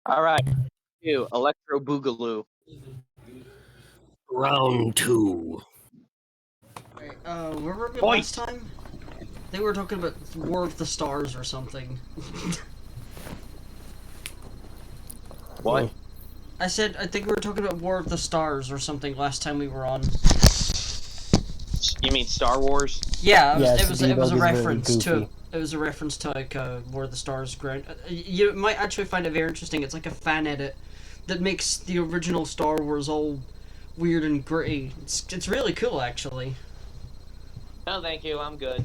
All right, Electro Boogaloo. Round 2. Right, where were we Fight! last time? They were talking about War of the Stars or something. What? I think we were talking about War of the Stars or something last time we were on. You mean Star Wars? Yeah, Yes, it was a Debug is very reference to goofy. it was a reference to like War of the Stars ground. You might actually find it very interesting. It's like a fan edit that makes the original Star Wars all weird and gritty. It's really cool actually. No, thank you. I'm good.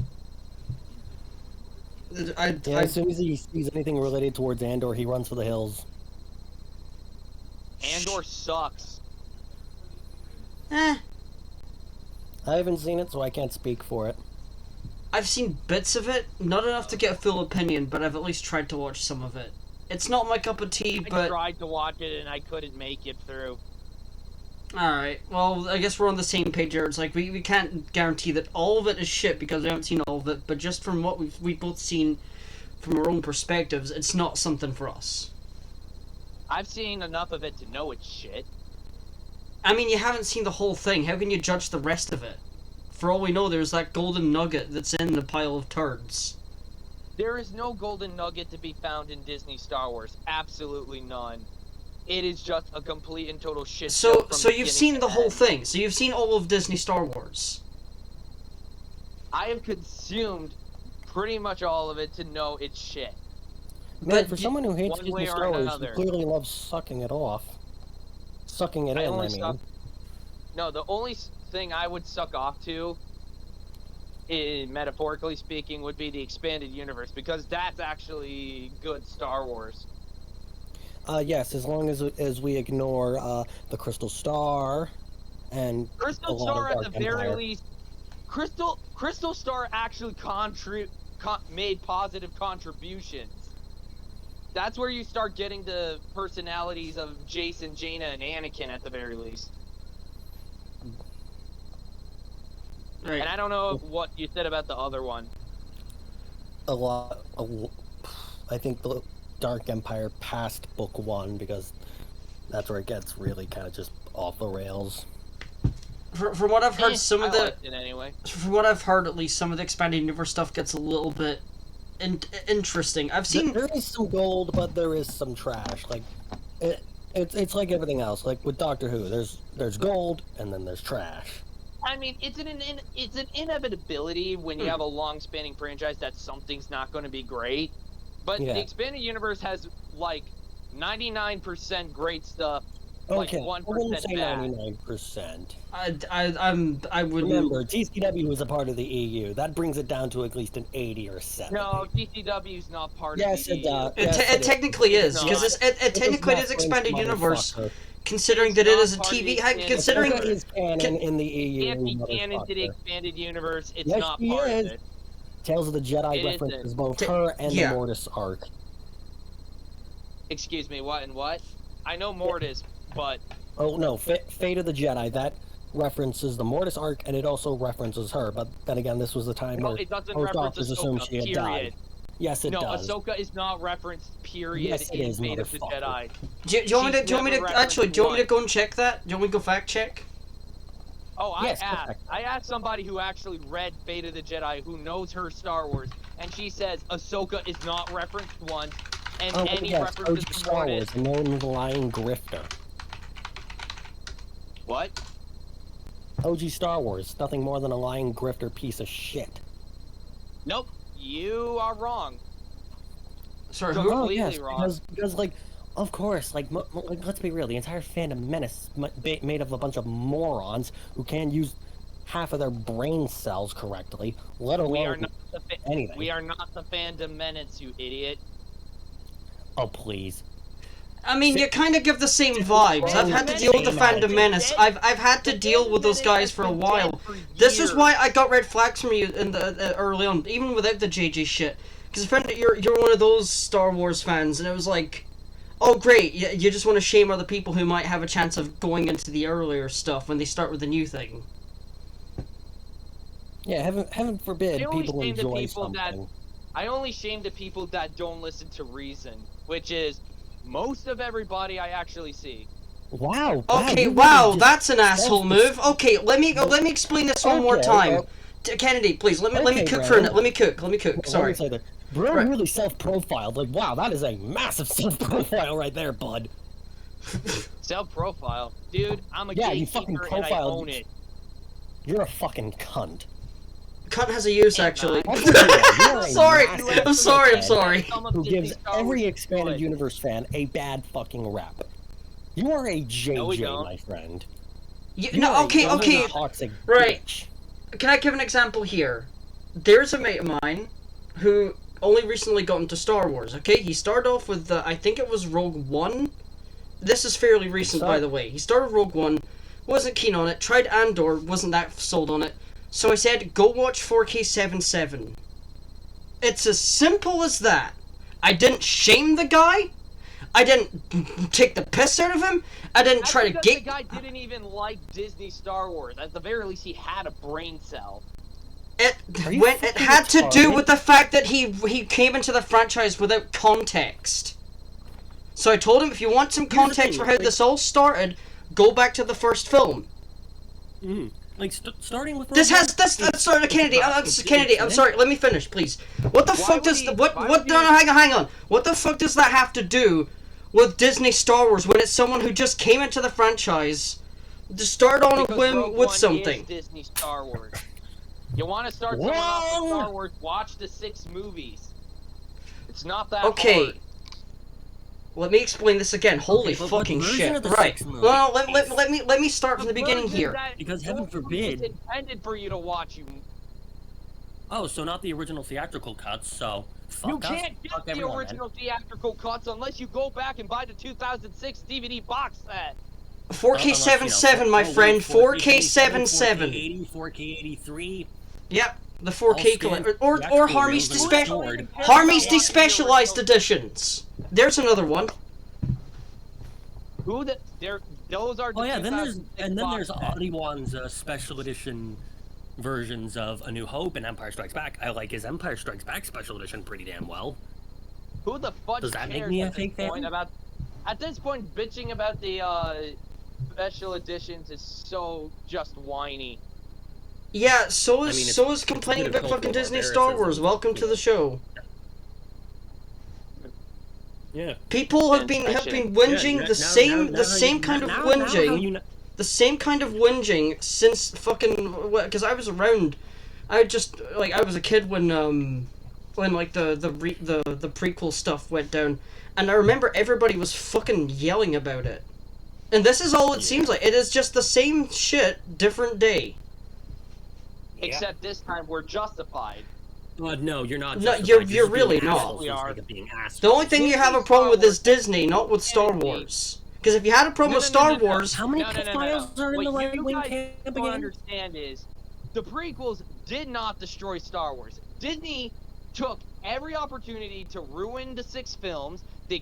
As soon as he sees anything related towards Andor, he runs for the hills. Andor sucks. I haven't seen it, so I can't speak for it. I've seen bits of it, not enough to get a full opinion, but I've at least tried to watch some of it. It's not my cup of tea, but... I tried to watch it and I couldn't make it through. Alright, well, I guess we're on the same page here. It's like, we can't guarantee that all of it is shit because we haven't seen all of it, but just from what we've both seen from our own perspectives, it's not something for us. I've seen enough of it to know it's shit. I mean, you haven't seen the whole thing. How can you judge the rest of it? For all we know, there's that golden nugget that's in the pile of turds. There is no golden nugget to be found in Disney Star Wars. Absolutely none. It is just a complete and total shit show. So you've seen the whole thing. So you've seen all of Disney Star Wars. I have consumed pretty much all of it to know it's shit. Man, for someone who hates Disney Star Wars, he clearly loves sucking it off. Sucking it in, I mean. No, the only thing I would suck off to, metaphorically speaking, would be the expanded universe, because that's actually good Star Wars. Yes, as long as we ignore the Crystal Star and Crystal Star at the very least. Crystal Star actually made positive contributions. That's where you start getting the personalities of Jason, Jaina, and Anakin at the very least. Right. And I don't know what you said about the other one. I think the Dark Empire passed Book 1 because that's where it gets really kind of just off the rails. From what I've heard, some of the anyway. From what I've heard, at least some of the expanded universe stuff gets a little bit interesting. I've seen there is some gold, but there is some trash. Like it's like everything else. Like with Doctor Who, there's gold and then there's trash. I mean, it's an inevitability when you have a long-spanning franchise that something's not going to be great. But the expanded universe has like 99% great stuff. Okay, like 1% I wouldn't say bad. 99%. I would remember TCW was a part of the EU. That brings it down to at least an 80 or 70. No, TCW is not part of the EU. Yes, it does. It technically is because it technically is expanded universe. Considering that it is a TV, considering it is canon in the EU. If the canon to the expanded universe, it's yes, not part of it. Tales of the Jedi references both her and the Mortis arc. Excuse me, what and what? I know Mortis, but... Oh no, Fate of the Jedi, that references the Mortis arc, and it also references her, but then again, this was the time where most authors assumed she had died. Yes, it does. No, Ahsoka is not referenced, period, in Fate of the Jedi. Do you want me to go and check that? Do you want me to go fact check? Oh, I asked somebody who actually read Fate of the Jedi, who knows her Star Wars, and she says Ahsoka is not referenced once, and any references to Star Wars, a known lying grifter. What? OG Star Wars, nothing more than a lying grifter piece of shit. Nope, you are wrong. Sorry, completely wrong. Because like, of course, like, let's be real, the entire fandom menace made of a bunch of morons who can't use half of their brain cells correctly, let alone anything. We are not the fandom menace, you idiot. Oh, please. I mean, you kind of give the same vibes. I've had to deal with the fandom menace. I've had to deal with those guys for a while. This is why I got red flags from you in the early on, even without the JJ shit. Because you're one of those Star Wars fans, and it was like, oh great, you just want to shame other people who might have a chance of going into the earlier stuff when they start with the new thing. Yeah, heaven forbid people enjoy something. I only shame the people that don't listen to reason, which is Most of everybody I actually see. Wow. Okay, you wow, really that's an asshole selfish. move. Okay, let me explain this one more Okay, time. Kennedy, please, let me okay, cook for a Brandon. minute. Let me cook. Well, Sorry. let me say that. Bro Right. really self-profiled. Like, wow, that is a massive self-profile right there, bud. Self-profile, dude. I'm a Yeah, you fucking gatekeeper and I profiled. own it. You're a fucking cunt. Cunt has a use, Hey, actually. man. You're a Sorry, massive I'm sorry. dickhead Some of Who Disney gives Star Wars every is expanded good. universe fan a bad fucking rap. You are a No, we JJ, don't. my friend. No, are okay, a okay. toxic Right. bitch. Can I give an example here? There's a mate of mine who only recently got into Star Wars, okay? He started off with, I think it was Rogue One. This is fairly recent, by the way. He started Rogue One, wasn't keen on it, tried Andor, wasn't that sold on it. So I said, go watch 4K77. It's as simple as that. I didn't shame the guy. I didn't take the piss out of him. I didn't That's try to because get... the guy didn't even like Disney Star Wars. At the very least, he had a brain cell. It fucking had to do retarded? with the fact that he came into the franchise without context. So I told him, if you want some context for how this all started, go back to the first film. Like, starting with... Sorry, Kennedy, Kennedy, I'm sorry, let me finish, please. What the fuck does... hang on. What the fuck does that have to do with Disney Star Wars when it's someone who just came into the franchise to start on a whim with something? Is Disney Star Wars. You want to start someone off with Star Wars? Watch the 6 movies. It's not that hard. Let me explain this again. Holy fucking shit! Right. Well, let me start from the beginning here. Because heaven forbid. It's intended for you to watch. Oh, so not the original theatrical cuts. So you can't get the original theatrical cuts unless you go back and buy the 2006 DVD box set. 4K77, my friend. 4K77. 4K83. Yep, the 4K or Harmy's despecialized editions. There's another one. Those are. Oh yeah, then there's Obi-Wan's special edition versions of A New Hope and Empire Strikes Back. I like his Empire Strikes Back special edition pretty damn well. Who the fuck does that make me a fake fan? At this point, bitching about the special editions is so just whiny. Yeah, so is complaining about fucking Disney Star Wars. Welcome to the show. Yeah. People have been whinging the same kind of whinging since fucking, because I was around. I was a kid when like the prequel stuff went down, and I remember everybody was fucking yelling about it. And this is all it seems like. It is just the same shit, different day. Except this time we're justified. No, you're not. No, you're really not. We are. The only thing you have a problem with is Disney, not with Star Wars. Because if you had a problem with Star Wars, how many pedophiles are in the right-wing camp again? What you understand is, the prequels did not destroy Star Wars. Disney took every opportunity to ruin the 6 films. They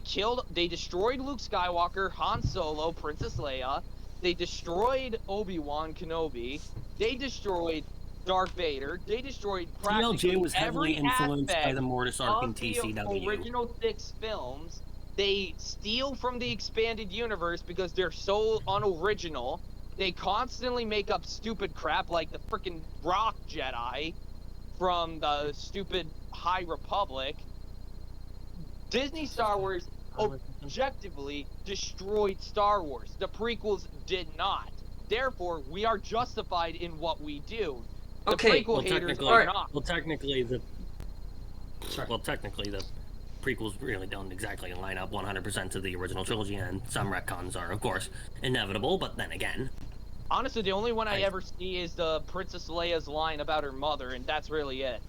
destroyed Luke Skywalker, Han Solo, Princess Leia. They destroyed Obi-Wan Kenobi. They destroyed Darth Vader. They destroyed practically TLJ was heavily influenced by the Mortis arc in TCW. The original 6 films. They steal from the expanded universe because they're so unoriginal. They constantly make up stupid crap like the frickin' Rock Jedi from the stupid High Republic. Disney Star Wars objectively destroyed Star Wars. The prequels did not. Therefore, we are justified in what we do. The prequel haters are not. Well, technically, the prequels really don't exactly line up 100% to the original trilogy, and some retcons are, of course, inevitable, but then again... Honestly, the only one I ever see is the Princess Leia's line about her mother, and that's really it.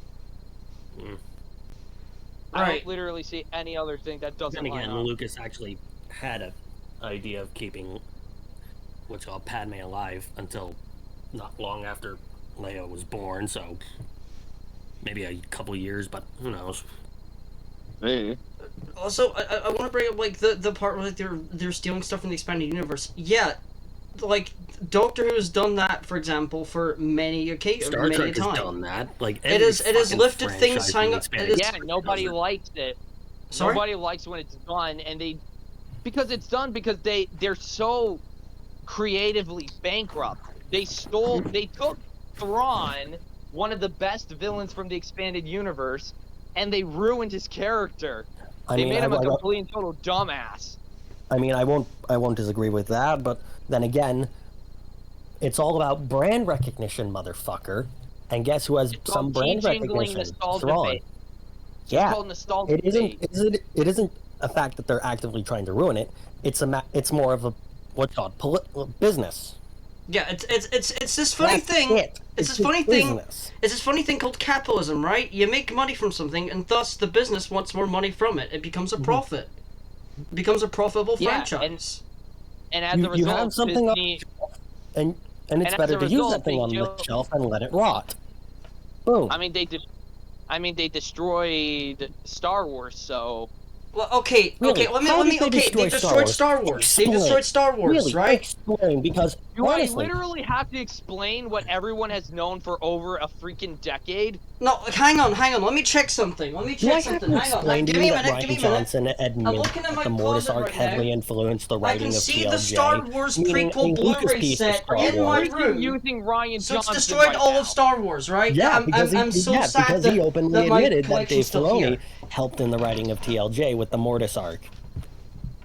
I don't literally see any other thing that doesn't line up. Then again, Lucas actually had an idea of keeping what's called Padme alive until not long after Leia was born, so maybe a couple years, but who knows. Hey. Also, I want to bring up like the part where like they're stealing stuff from the expanded universe. Yeah, like Doctor Who has done that, for example, for many occasions. Star Trek has done that. Like it has lifted things. Yeah, nobody likes it. Sorry? Nobody likes when it's done, and they Because it's done because they're so creatively bankrupt. They took Thrawn, one of the best villains from the expanded universe, and they ruined his character. They made him a complete and total dumbass. I mean, I won't disagree with that, but then again, it's all about brand recognition, motherfucker. And guess who has some brand recognition? Thrawn. Yeah, it isn't a fact that they're actively trying to ruin it. It's more of a what's called business. Yeah, it's this funny thing. It's this funny thing. It's this funny thing called capitalism, right? You make money from something, and thus the business wants more money from it. It becomes a profit. It becomes a profitable franchise. And as a result, you have something Disney, and it's better to use that thing on the shelf and let it rot. Boom. I mean, they destroyed Star Wars, so. Well, okay. They destroyed Star Wars. They destroyed Star Wars, really? Right? Explain, because honestly, I literally have to explain what everyone has known for over a freaking decade. No, hang on. Let me check something. Hang on. Give me a minute. Ryan Johnson admitted that the Mortis arc heavily influenced the writing of TLJ. I can see the Star Wars prequel Blu-ray set in my room. Using Ryan So Johnson it's destroyed all of Star Wars, right? Yeah, I'm so sad because he openly admitted that Dave Filoni here. helped in the writing of TLJ with the Mortis arc.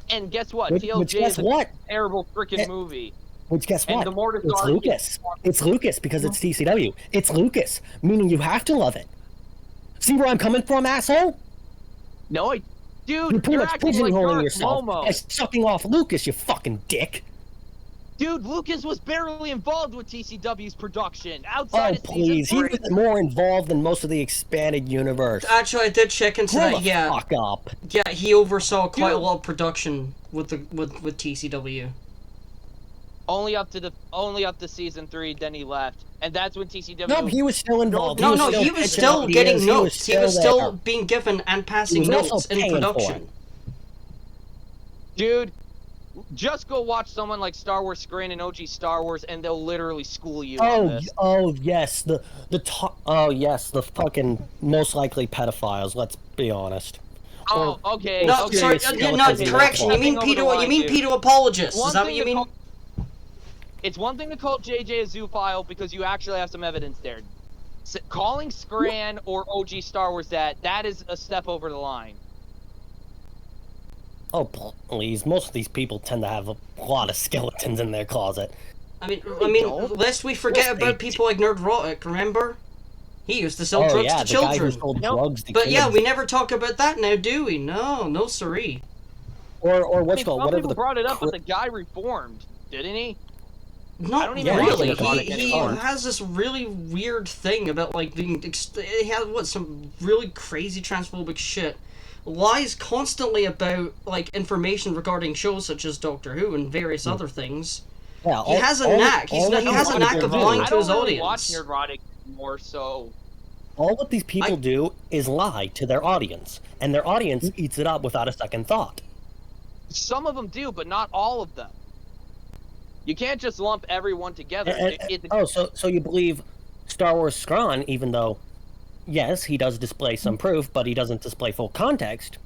And guess what? TLJ is a terrible freaking movie. Which guess what? And the Mortis it's arc Lucas. It's Lucas because it's TCW. It's Lucas, meaning you have to love it. See where I'm coming from, asshole? No, dude, you're pretty much pigeonholing yourself Momo. by sucking off Lucas, you fucking dick. Dude, Lucas was barely involved with TCW's production. Outside of please, he was more involved than most of the expanded universe. Actually, I did check into that. Yeah, fuck up. Yeah, he oversaw quite a lot of production with TCW. Only up to season 3, then he left, and that's when TCW. No, he was still involved. He was still getting notes. He was still being given and passing notes in production. Dude, just go watch someone like Star Wars Screen and OG Star Wars, and they'll literally school you on this. Oh yes, the fucking most likely pedophiles. Let's be honest. Oh, okay. No, sorry. No, correction. You mean pedo apologists? Is that what you mean? It's one thing to call JJ a zoophile because you actually have some evidence there. Calling Scran or OG Star Wars that is a step over the line. Oh, please. Most of these people tend to have a lot of skeletons in their closet. I mean, lest we forget about people like Nerdrotic, remember? He used to sell drugs to children. Guy who sold drugs to but kids. Yeah, we never talk about that now, do we? No siree. Or what's called, whatever people brought it up, but the guy reformed, didn't he? Not really. He has this really weird thing about like being. He has some really crazy transphobic shit. Lies constantly about like information regarding shows such as Doctor Who and various other things. Yeah, he has a knack. He has a knack of lying to his audience. Watch Nerdrotic more so. All that these people do is lie to their audience, and their audience eats it up without a second thought. Some of them do, but not all of them. You can't just lump everyone together. So you believe Star Wars Scran, even though, yes, he does display some proof, but he doesn't display full context.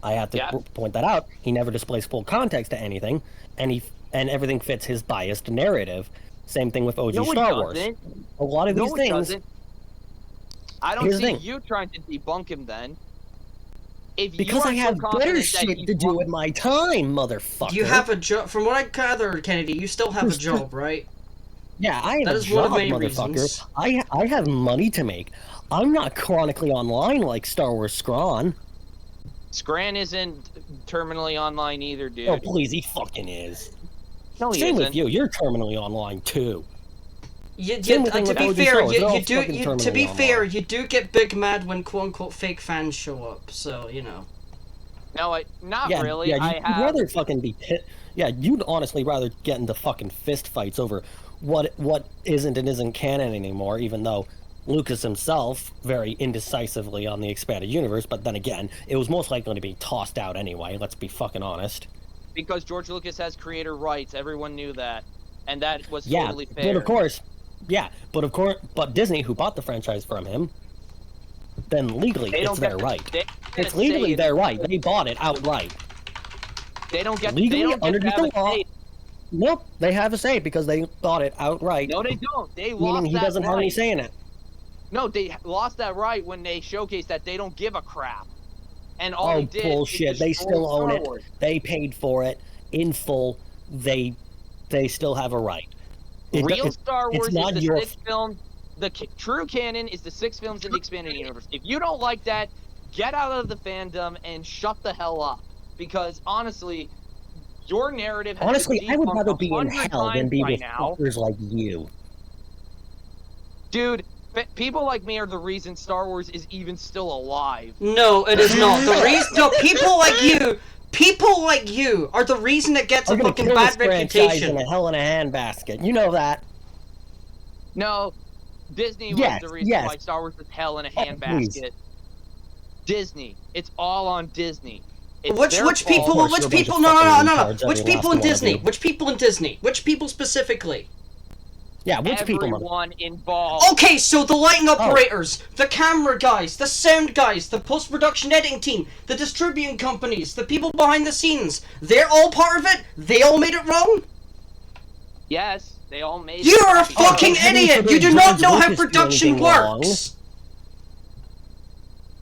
I have to point that out. He never displays full context to anything, and everything fits his biased narrative. Same thing with OG Star Wars. A lot of these things. I don't see you trying to debunk him then. Because I have better shit to do with my time, motherfucker. You have a job. From what I gathered, Kennedy, you still have a job, right? Yeah, I have a job, motherfucker. I have money to make. I'm not chronically online like Star Wars Scran. Scran isn't terminally online either, dude. Oh, please, he fucking is. No, he Same isn't. with you. You're terminally online, too. To be fair, you do get big mad when quote-unquote fake fans show up, so, you know. No, not really. Yeah, you'd rather fucking be you'd honestly rather get into fucking fist fights over what isn't and isn't canon anymore, even though Lucas himself very indecisively on the expanded universe, but then again, it was most likely to be tossed out anyway, let's be fucking honest. Because George Lucas has creator rights, everyone knew that, and that was totally fair. But Disney, who bought the franchise from him, then legally it's their right. It's legally their right. They bought it outright. They don't get legally they don't get underneath to the have a law. say. Nope, they have a say because they got it outright. No, they don't. They lost Meaning he that doesn't right. have any say in it. No, they lost that right when they showcased that they don't give a crap. And all Oh, they did bullshit. is They destroy still own Star it. Wars. They paid for it in full. They still have a right. Real Star Wars is not the your 6 films. The true canon is the 6 films in the expanded universe. If you don't like that, get out of the fandom and shut the hell up. Because honestly, your narrative has Honestly, been I would debunked rather be in 100 hell than times be by with now. fuckers like you. Dude, people like me are the reason Star Wars is even still alive. No, it is not. The reason. No, people like you are the reason it gets I'm a gonna fucking kill this bad franchise reputation. in a hell in a handbasket. You know that. No, Disney was Yes, the reason yes. why Star Wars was hell in a Oh, please. handbasket. Disney. It's all on Disney. It's Which their people? fault. Which Which people? people? No, retards, Which every people last in one of Disney? you. Which people in Disney? Which people specifically? Yeah, which people? Everyone involved. Okay, so the lighting Oh. operators, the camera guys, the sound guys, the post-production editing team, the distributing companies, the people behind the scenes, they're all part of it? They all made it wrong? Yes, they all made. You are a crappy fucking shows. idiot! You do not know how production works!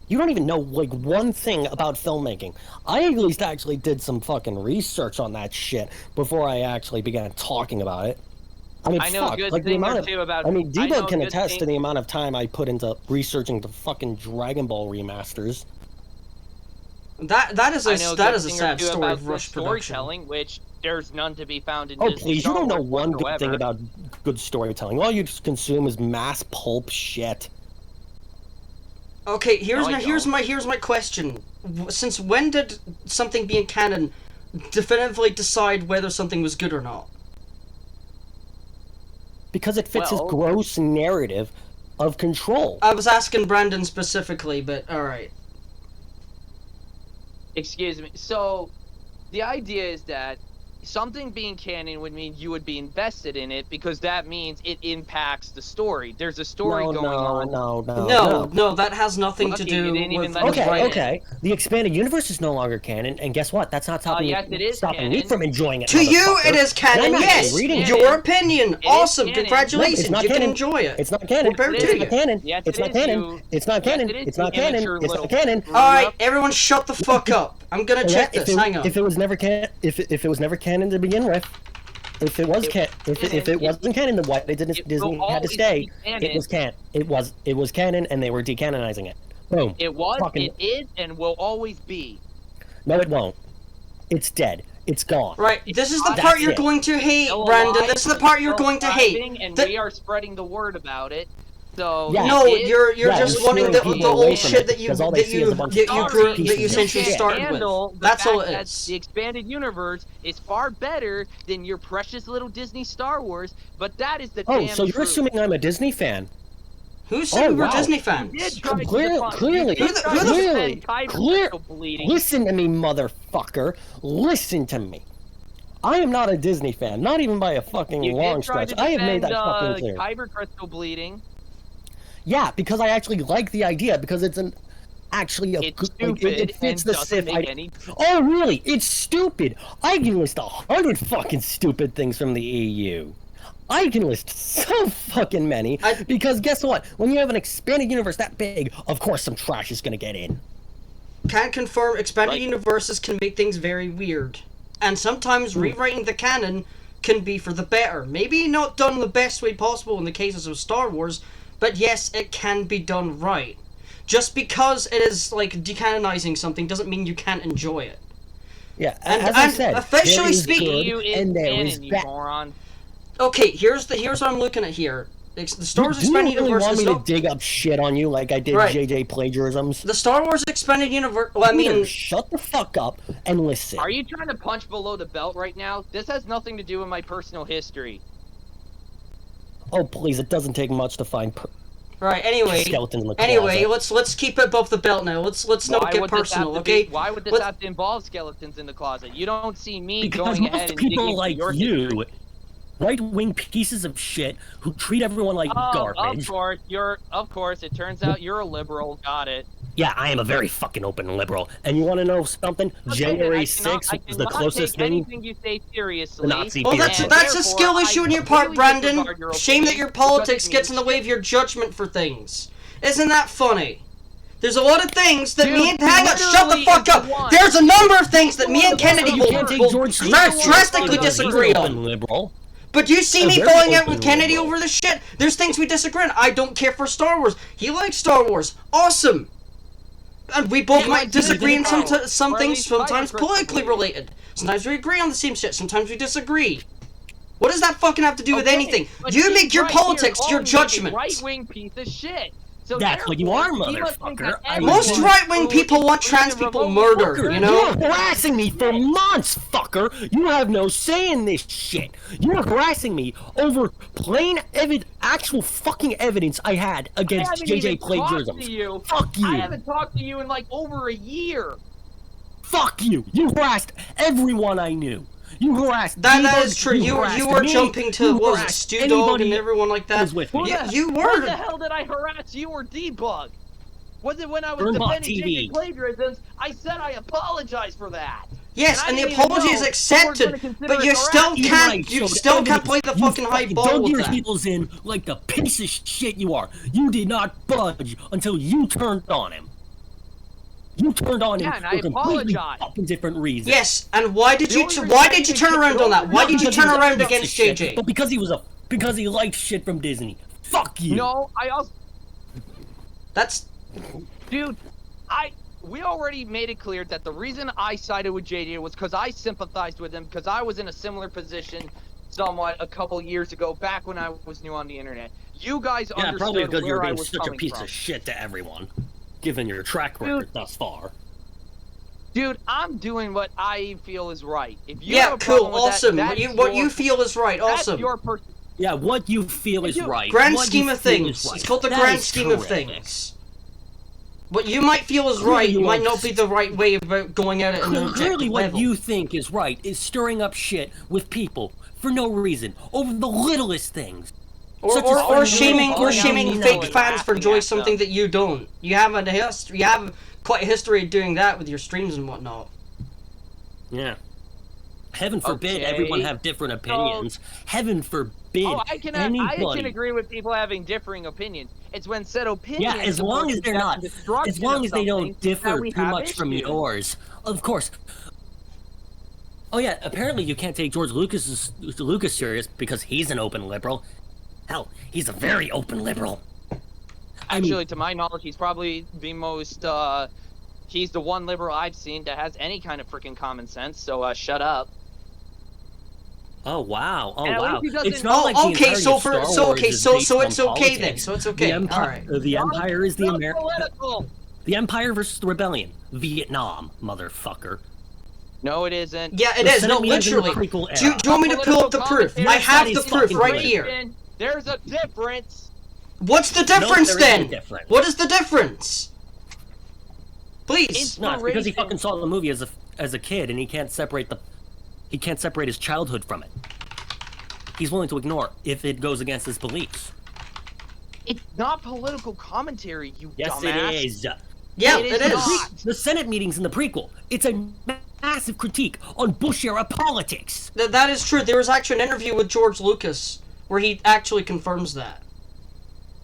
You don't even know, like, one thing about filmmaking. I at least actually did some fucking research on that shit before I actually began talking about it. I mean, I know a fuck, good like, the thing or amount of... two about. I mean, I know Debo a can good attest thing- to the amount of time I put into researching the fucking Dragon Ball remasters. That is I a know a that good is a thing or sad two story about of the rush production. storytelling, which there's none to be found in Oh, Disney please, you Star don't know Wars one good whatsoever. thing about good storytelling. All you consume is mass pulp shit. Okay, here's No, I my question. Since when did something being canon definitively decide whether something was good or not? Because it fits Well- his gross narrative of control. I was asking Brandon specifically, but alright. Excuse me. So, the idea is that something being canon would mean you would be invested in it because that means it impacts the story. There's a story going on. No, that has nothing to Lucky, you do didn't even with let me with say writing. it. Okay. The expanded universe is no longer canon, and guess what? That's not stopping yes, it is stopping me canon. from enjoying it. To you, motherfucker. it is canon, I'm actually yes! reading it. Your opinion! It is Awesome! canon. Congratulations! No, it's not You can canon. enjoy it. It's not canon. More power Yes, to it you. It's not canon. Yes, It's it not is, canon. you- It's not Yes, canon. it is, It's you not canon. immature It's little not canon. screw Alright, up. everyone shut the fuck up. I'm gonna check this, hang on. If it was never canon to begin with, if it wasn't canon, then why Disney had to stay? It was canon. It was canon, and they were decanonizing it. Boom. It was, Fucking- it is, and will always be. No, it won't. It's dead. It's gone. Right, this is the That's part you're it. going to hate, Still Brandon. alive, This is the part you're still going to hate. thriving, and The- we are spreading the word about it. So Yeah. No, it is- you're Yeah, just we're wanting the steering people away old from shit it, that you because all they see is a bunch of Sorry, pieces you of essentially shit. started handle with. the That's all fact it that is. The expanded universe is far better than your precious little Disney Star Wars, but that is the Oh, damn so you're truth. assuming I'm a Disney fan? Who said we were wow. Disney You fans? did try to Clearly- define- clearly- you did try to clearly- defend Kyber clear- crystal bleeding. Listen to me, motherfucker. Listen to me. I am not a Disney fan, not even by a fucking You long did try stretch. to I have made defend, that fucking clear. Kyber crystal bleeding. Yeah, because I actually like the idea, because it's actually a It's good, stupid it fits and the doesn't Sith make idea. any. Oh, really? It's stupid. I can list 100 fucking stupid things from the EU. I can list so fucking many, because guess what? When you have an expanded universe that big, of course some trash is gonna get in. Can confirm expanded Like- universes can make things very weird. And sometimes rewriting the canon can be for the better. Maybe not done the best way possible in the cases of Star Wars, but yes, it can be done right. Just because it is, like, decanonizing something doesn't mean you can't enjoy it. Yeah, And- as I and said, officially there is speaking- good EU is and there is canon, you bad. moron. Okay, here's what I'm looking at here. The Star Wars Do you expanded really universe want is me to not... dig up shit on you like I did Right. JJ plagiarisms? The Star Wars expanded universe... Well, I mean... Shut the fuck up and listen. Are you trying to punch below the belt right now? This has nothing to do with my personal history. Oh, please, it doesn't take much to find Right, anyway... skeletons in the Anyway, closet. let's keep it above the belt now. Let's not Why get would this personal, have to okay? be, why would this Let's- have to involve skeletons in the closet? You don't see me Because going ahead most and digging people into like your you, right-wing pieces of shit who treat everyone like Oh, garbage. of course, it turns out you're a liberal. Got it. Yeah, I am a very fucking open liberal. And you want to know something? January 6th was the closest thing. Anything you say seriously. The Nazi Well, period. that's a skill issue on your part, Brandon. Shame that your politics gets in the way way of your judgment for things. Isn't that funny? There's a lot of things that me and hang on, shut the fuck up. There's a number of things that me and Kennedy will drastically disagree on. Liberal. But you see A me very falling out open with Kennedy liberal. over this shit. There's things we disagree on. I don't care for Star Wars. He likes Star Wars. Awesome. And we both He might might disagree on disagree. some Or at things, least sometimes fight politically aggressively. related. Sometimes we agree on the same shit, sometimes we disagree. What does that fucking have to do with Okay, anything? but You he's make your right here politics your calling me a judgment. right-wing piece of shit. So That's what you are, therefore, he must think motherfucker. that Most everyone right-wing who people is want free trans to people revolt murdered, fucker, you know? You're harassing me for months, fucker! You have no say in this shit! You're harassing me over plain actual fucking evidence I had I against haven't JJ even plagiarism. talked to you. Fuck you! I haven't talked to you in like over a year. Fuck you! You harassed everyone I knew! You harassed That Debug, is true. You harassed were me, jumping to, you what was it, harassed Stu Dog anybody and everyone like that that? was with me. You When were. the hell did I harass you or debug? Was it when I was Burnbot defending TV. JJ plagiarisms? I said I apologize for that. Yes, And I and the didn't even apology is know accepted, they were gonna consider but it you still harassment. can't. You showed still can't evidence. play the You fucking high fucking ball dug with your that. heels in like the piece of shit you are. You did not budge until you turned on him. You turned on him Yeah, and I for completely apologize. fucking different reasons. Yes, and why did The you only reason why I did you even turn around on that? Why Not did you because turn he was a around piece of against shit, JJ? But because he liked shit from Disney. Fuck you. No, I also, That's dude, we already made it clear that the reason I sided with JJ was because I sympathized with him because I was in a similar position somewhat a couple years ago, back when I was new on the internet. You guys Yeah, probably understood because you're where I being was such a coming piece from. of shit to everyone, given your track record thus far. Dude, I'm doing what I feel is right. If you yeah, have a cool, problem with awesome. that, What you feel is right, that's awesome. your person. Yeah, what you feel is Dude, right. Grand What scheme you of feel things. is right. It's called the That grand is scheme of terrific. things. What you might feel is Clearly right you might want- not be the right way of going at it in an Clearly objective what level. you think is right is stirring up shit with people for no reason, over the littlest things. Such as Or finding little shaming balling fake and fans for laughing enjoying at something them. that you don't. You have quite a history of doing that with your streams and whatnot. Yeah. Heaven forbid Okay. everyone have different opinions. Heaven forbid Oh, I can anybody. agree with people having differing opinions. It's when said opinions. Yeah, as long as they're not, as long as they don't differ too much from yours. Of course. Oh yeah, apparently you can't take George Lucas serious because he's an open liberal. Hell, he's a very open liberal. I mean, Actually, to my knowledge, he's probably the most. He's the one liberal I've seen that has any kind of freaking common sense. So shut up. oh wow, oh And at wow. least he doesn't- It's not like the okay, entirety so of Star Wars is so based on it's okay then. politics. So it's okay. The Empire, Alright. the Empire is the Not American. political. The Empire versus the Rebellion. Vietnam, motherfucker. No, it isn't. Yeah, it The is. No, Senate meetings in the literally. prequel Do you era. want me to pull up the proof? Political I have commentary. the proof Yes, right that is here. There's a difference. What's the difference there is no then? difference. What is the difference? Please. No, it's because he Inspiration. fucking saw the movie as a kid and he can't separate his childhood from it. He's willing to ignore if it goes against his beliefs. It's not political commentary, you Yes, dumbass. it is. Yeah, It it is is. not. The Senate meetings in the prequel. It's a massive critique on Bush-era politics. That is true. There was actually an interview with George Lucas where he actually confirms that.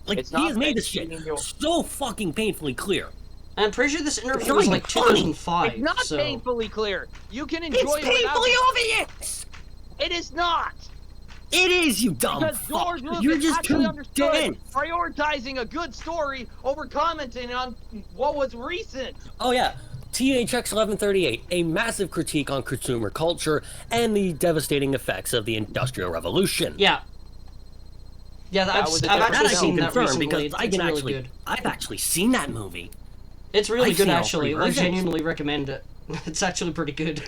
Like, It's he not has made this shit making you- so fucking painfully clear. And I'm pretty sure this interview not was even like funny. 2005. It's not so. painfully clear. You can enjoy It's it without painfully it. obvious! It is not. It is, you dumb Because fuck! George Lucas You're just actually too understood dense! prioritizing a good story over commenting on what was recent. Oh yeah, THX 1138, a massive critique on consumer culture and the devastating effects of the Industrial Revolution. Yeah. Yeah, That was a I've different actually That I seen can that confirm recently. because It's I can really actually, good. I've actually seen that movie. It's really I've good, seen all actually. three I versions. genuinely recommend it. It's actually pretty good.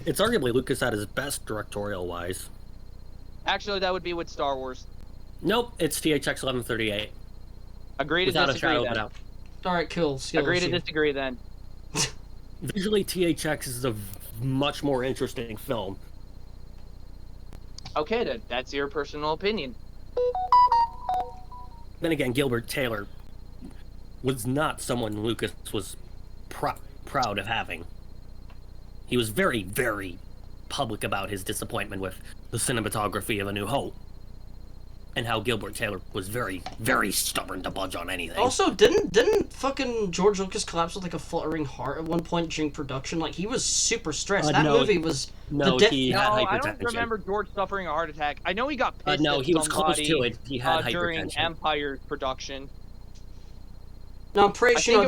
It's arguably Lucas at his best directorial-wise. Actually, that would be with Star Wars. Nope, it's THX 1138. Agree to Without a disagree shadow of a then. doubt. Alright, cool. Skill Agree to issue. disagree then. Visually, THX is a much more interesting film. Okay, then. That's your personal opinion. Then again, Gilbert Taylor was not someone Lucas was proud of having. He was very, very public about his disappointment with the cinematography of A New Hope, and how Gilbert Taylor was very, very stubborn to budge on anything. Also, didn't fucking George Lucas collapse with like a fluttering heart at one point during production? Like, he was super stressed. That movie was he had hypertension. I don't remember George suffering a heart attack. I know he got pissed no, at he was close to it. He had hypertension during Empire's production. No, I'm pretty sure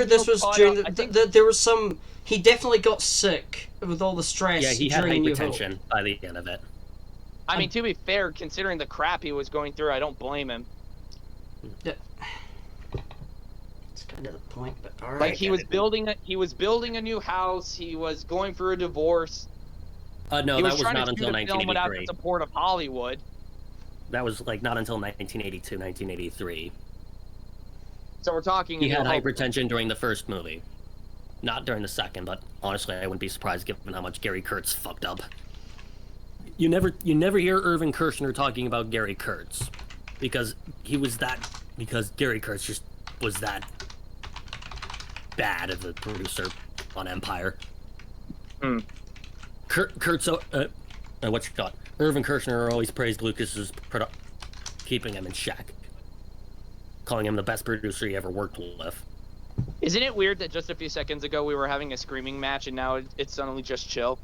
this was during there was some. He definitely got sick with all the stress. Yeah, he had during hypertension by the end of it. I mean, to be fair, considering the crap he was going through, I don't blame him. Yeah. That's kind of the point, but all right. Like, he was building a new house. He was going through a divorce. No, that was not until 1983. Without the support of Hollywood. That was like not until 1982, 1983. So we're talking. He had hypertension during the first movie, not during the second. But honestly, I wouldn't be surprised given how much Gary Kurtz fucked up. You never hear Irvin Kershner talking about Gary Kurtz, because Gary Kurtz just was that bad of a producer on Empire. Kurtz, Irvin Kershner always praised Lucas's keeping him in check, calling him the best producer he ever worked with. Isn't it weird that just a few seconds ago we were having a screaming match and now it's suddenly just chill?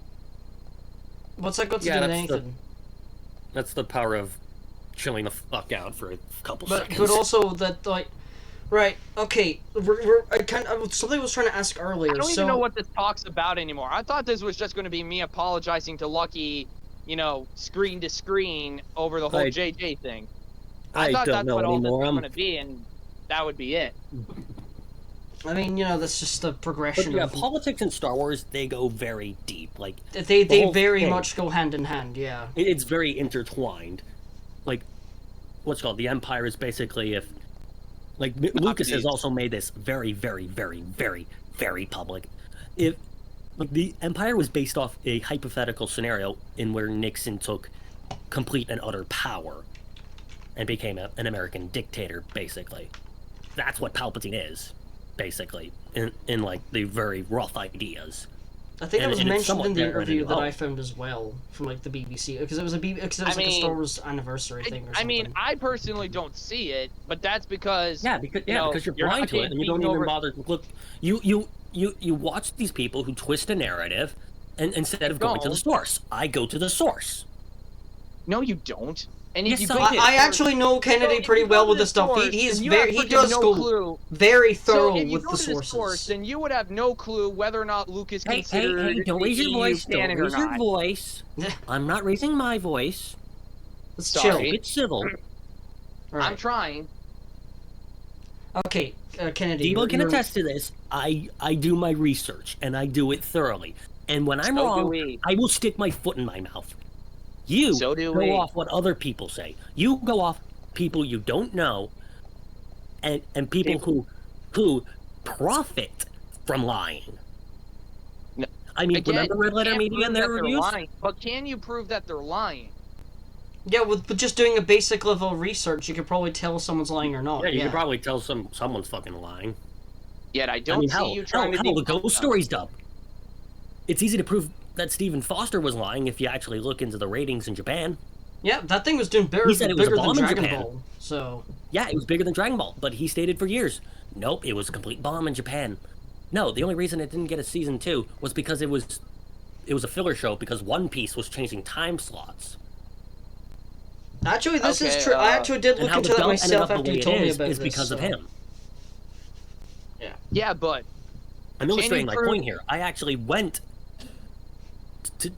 What's that got to do with anything? That's the power of chilling the fuck out for a couple seconds. But also that, like, right, okay, something I was trying to ask earlier. I don't even know what this talk's about anymore. I thought this was just going to be me apologizing to Lucky, screen to screen over the whole JJ thing. I thought that's what all this was going to be, and that would be it. I mean, that's just the progression. But yeah, politics and Star Wars, they go very deep. Like they very much go hand in hand. Yeah, it's very intertwined. Like, what's called the Empire is basically Lucas has also made this very, very, very, very, very public. The Empire was based off a hypothetical scenario in where Nixon took complete and utter power and became an American dictator, basically. That's what Palpatine is. Basically, in like the very rough ideas. I think it was mentioned in the interview that I found as well from like the BBC, because it was like a Star Wars anniversary thing or something. I mean, I personally don't see it, but that's because because you're blind to it and you don't even bother to look. You watch these people who twist a narrative, and instead of going to the source, I go to the source. No, you don't. And yes, I actually know Kennedy pretty well with this stuff. He does go very thorough with the sources. Then you would have no clue whether or not Lucas considered. Hey, don't raise your voice. Don't raise your voice. I'm not raising my voice. Let's chill. It's civil. Right. I'm trying. Okay, Kennedy. Debo can attest to this. I do my research, and I do it thoroughly. And when I'm wrong, I will stick my foot in my mouth. You go off what other people say. You go off people you don't know, and people who profit from lying. No, I mean, remember Red Letter Media and their reviews? But can you prove that they're lying? Yeah, with just doing a basic level of research, you could probably tell if someone's lying or not. Yeah, you could probably tell someone's fucking lying. Yet I don't see you trying to the Ghost Story's dub. It's easy to prove that Stephen Foster was lying if you actually look into the ratings in Japan. Yeah, that thing was doing bigger than Dragon Ball. So yeah, it was bigger than Dragon Ball, but he stated for years, nope, it was a complete bomb in Japan. No, the only reason it didn't get a season 2 was because it was a filler show because One Piece was changing time slots. Actually, this is true. I actually did look into that myself after you told me about this. It's because of him. Yeah. Yeah, but I'm illustrating my point here. I actually went to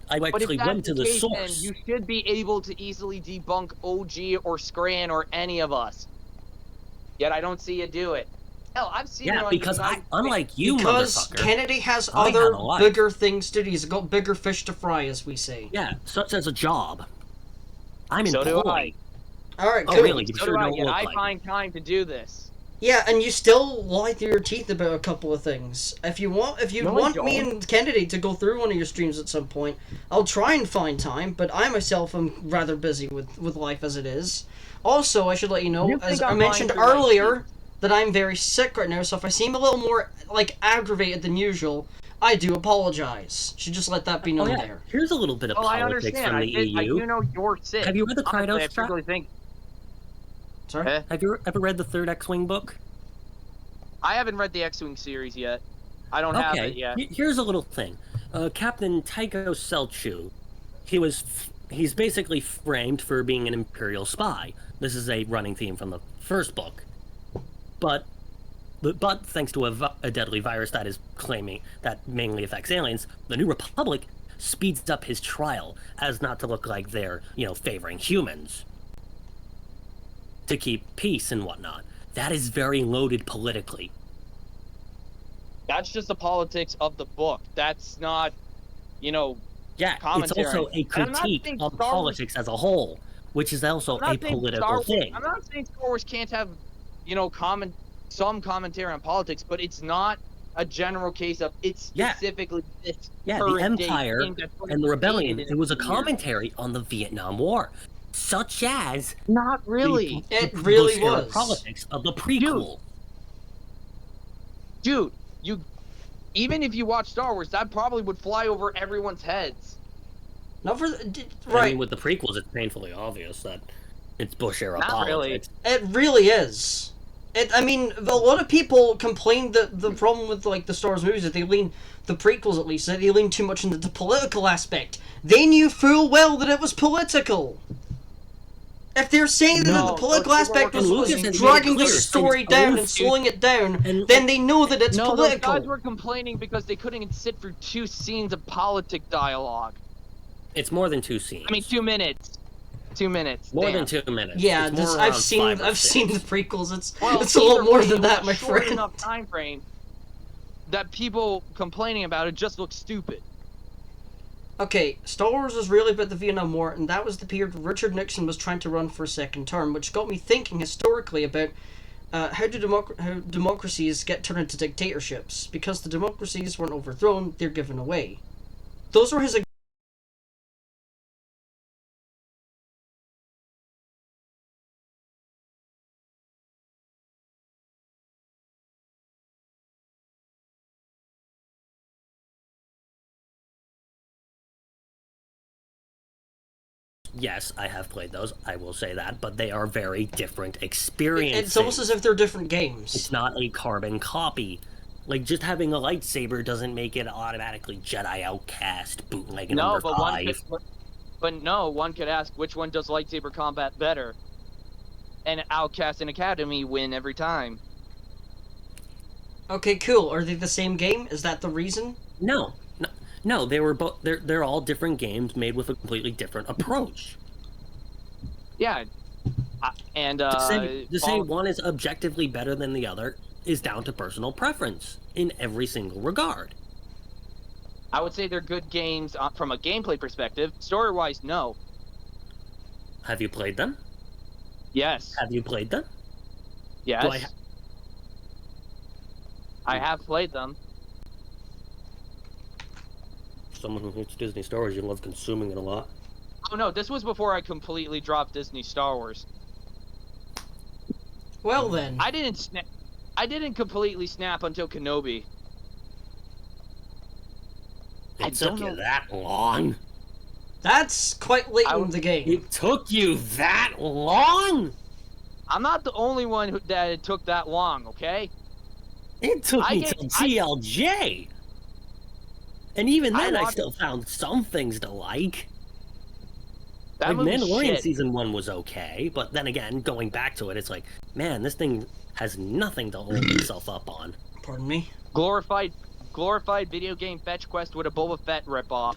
the source. You should be able to easily debunk OG or Scran or any of us. Yet I don't see you do it. Hell, I've seen it on because unlike you, because motherfucker, Kennedy has other bigger things to do. He's got bigger fish to fry, as we say. Yeah, such as a job. I'm employed. So do I. Alright, cool. Good. Really? So do I, yet I find time to do this. Yeah, and you still lie through your teeth about a couple of things. If you want me and Kennedy to go through one of your streams at some point, I'll try and find time, but I myself am rather busy with life as it is. Also, I should let you know, as I mentioned earlier, that I'm very sick right now, so if I seem a little more, like, aggravated than usual, I do apologize. Should just let that be known there. Here's a little bit of Oh, I politics understand. from the I EU. do know you're sick. Have you read the Honestly, I Kratos trap? truly think. Sorry? Eh? Have you ever read the third X-Wing book? I haven't read the X-Wing series yet. I don't have it yet. Here's a little thing. Captain Tycho Selchu, he's basically framed for being an Imperial spy. This is a running theme from the first book. But thanks to a deadly virus that is claiming that mainly affects aliens, the New Republic speeds up his trial as not to look like they're, favoring humans. To keep peace and whatnot. That is very loaded politically. That's just the politics of the book. That's not, Yeah, commentary. It's also a critique of politics as a whole, which is also a political thing. I'm not saying Star Wars can't have, some commentary on politics, but it's not a general case of it's specifically this. Yeah, the Empire and the Rebellion. It was a commentary on the Vietnam War, such as not really. It really was politics of the prequel. Dude, even if you watch Star Wars, that probably would fly over everyone's heads. Not for right. I mean, with the prequels, it's painfully obvious that it's Bush era politics. Really. It really is. I mean, a lot of people complain that the problem with the Star Wars movies is they lean, the prequels at least, that they lean too much into the political aspect. They knew full well that it was political. If they're saying that the political aspect was dragging the story down and slowing it down, then they know that it's political. Those guys were complaining because they couldn't sit through 2 scenes of politic dialogue. It's more than 2 scenes. I mean, 2 minutes. 2 minutes. More than 2 minutes. Yeah, I've seen the prequels. It's a lot more than that, my friend. Short enough time frame that people complaining about it just look stupid. Okay, Star Wars was really about the Vietnam War, and that was the period Richard Nixon was trying to run for a second term, which got me thinking historically about how democracies get turned into dictatorships. Because the democracies weren't overthrown, they're given away. Those were his Yes, I have played those, I will say that, but they are very different experiences. It's almost as if they're different games. It's not a carbon copy. Like, just having a lightsaber doesn't make it automatically Jedi Outcast, bootleg number 5. One could ask, which one does lightsaber combat better? And Outcast and Academy win every time. Okay, cool. Are they the same game? Is that the reason? No, they were both. They're all different games made with a completely different approach. Yeah, and to say one is objectively better than the other is down to personal preference in every single regard. I would say they're good games from a gameplay perspective. Story-wise, no. Have you played them? Yes. Have you played them? Yes. I have played them. Someone who hates Disney Star Wars, you love consuming it a lot. Oh no, this was before I completely dropped Disney Star Wars. Well then. I didn't completely snap until Kenobi. It took you that long? That's quite late in the game. It took you that long? I'm not the only one that it took that long, okay? It took me till TLJ. And even then, I still found some things to like. Like, Mandalorian Season 1 was okay, but then again, going back to it, it's like, man, this thing has nothing to hold itself up on. Pardon me? Glorified video game fetch quest with a Boba Fett ripoff.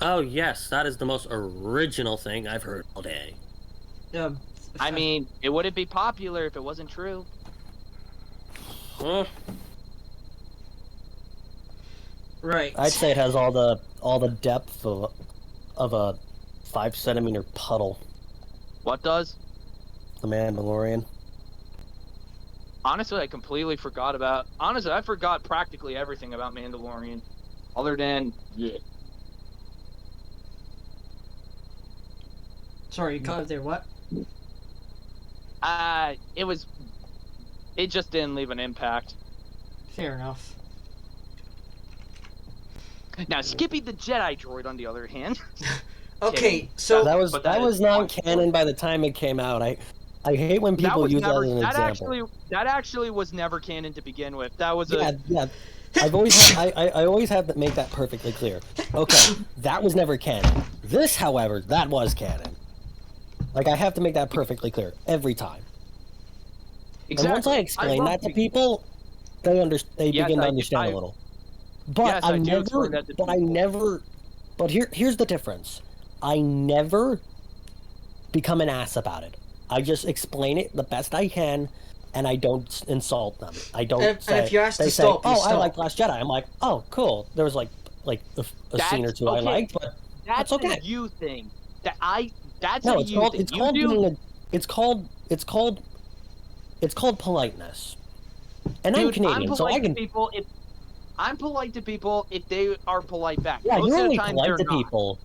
Oh yes, that is the most original thing I've heard all day. I mean, it wouldn't be popular if it wasn't true. Huh? Right. I'd say it has all the depth of a 5-centimeter puddle. What does? The Mandalorian. Honestly, I completely forgot about... Honestly, I forgot practically everything about Mandalorian. Other than... Yeah. Sorry, you cut it there, what? It was... It just didn't leave an impact. Fair enough. Now, Skippy the Jedi droid, on the other hand. Okay, so that was is non-canon by the time it came out. I hate when people use that as an example. That actually was never canon to begin with. That was yeah. I've always I always have to make that perfectly clear. Okay, that was never canon. This, however, that was canon. Like, I have to make that perfectly clear every time. Exactly. And once I explain that to people, they begin to understand a little. But But here's the difference. I never become an ass about it. I just explain it the best I can, and I don't insult them. I don't and if you're asked to stop, "Oh, I like Last Jedi." I'm like, "Oh, cool." There was like a scene or two I liked, but that's okay. That's a you thing. That's no, a you thing. It's called politeness. And Dude, I'm Canadian, so I can. I'm polite to people if they are polite back. Yeah, Most you're of only the time, polite to not. people.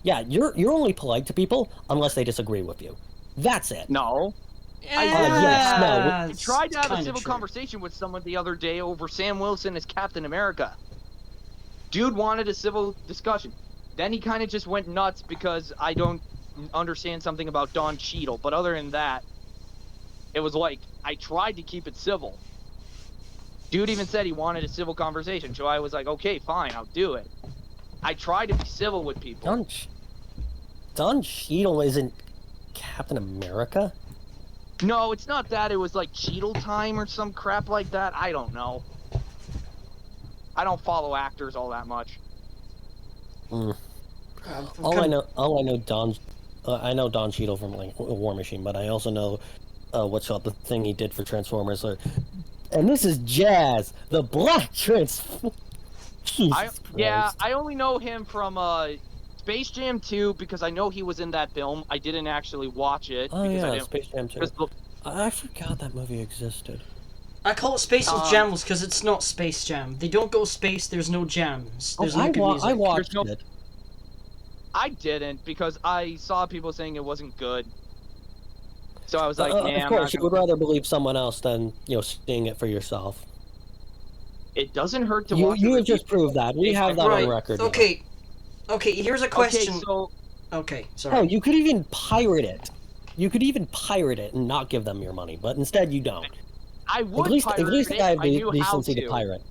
Yeah, you're only polite to people unless they disagree with you. That's it. No. Yes, no. I tried to have a civil conversation with someone the other day over Sam Wilson as Captain America. Dude wanted a civil discussion. Then he kind of just went nuts because I don't understand something about Don Cheadle. But other than that, it was like, I tried to keep it civil. Dude even said he wanted a civil conversation, so I was like, okay, fine, I'll do it. I try to be civil with people. Don Cheadle isn't Captain America? No, it's not that. It was like Cheadle time or some crap like that. I don't know. I don't follow actors all that much. All I know Don Cheadle from like War Machine, but I also know what's called the thing he did for Transformers. And this is Jazz, the Black Transformer. I only know him from Space Jam 2 because I know he was in that film. I didn't actually watch it. Oh yeah, Space Jam 2. I forgot that movie existed. I call it Space Jam because it's not Space Jam. They don't go space. There's no jams. There's no good music. I watched it. I didn't because I saw people saying it wasn't good. So I was like, of course, you would rather believe someone else than seeing it for yourself. It doesn't hurt to watch. You have just proved that. We have that on record. Okay. Okay, here's a question. Okay, sorry. Oh, you could even pirate it. You could even pirate it and not give them your money, but instead you don't. I would at least I have the decency to pirate.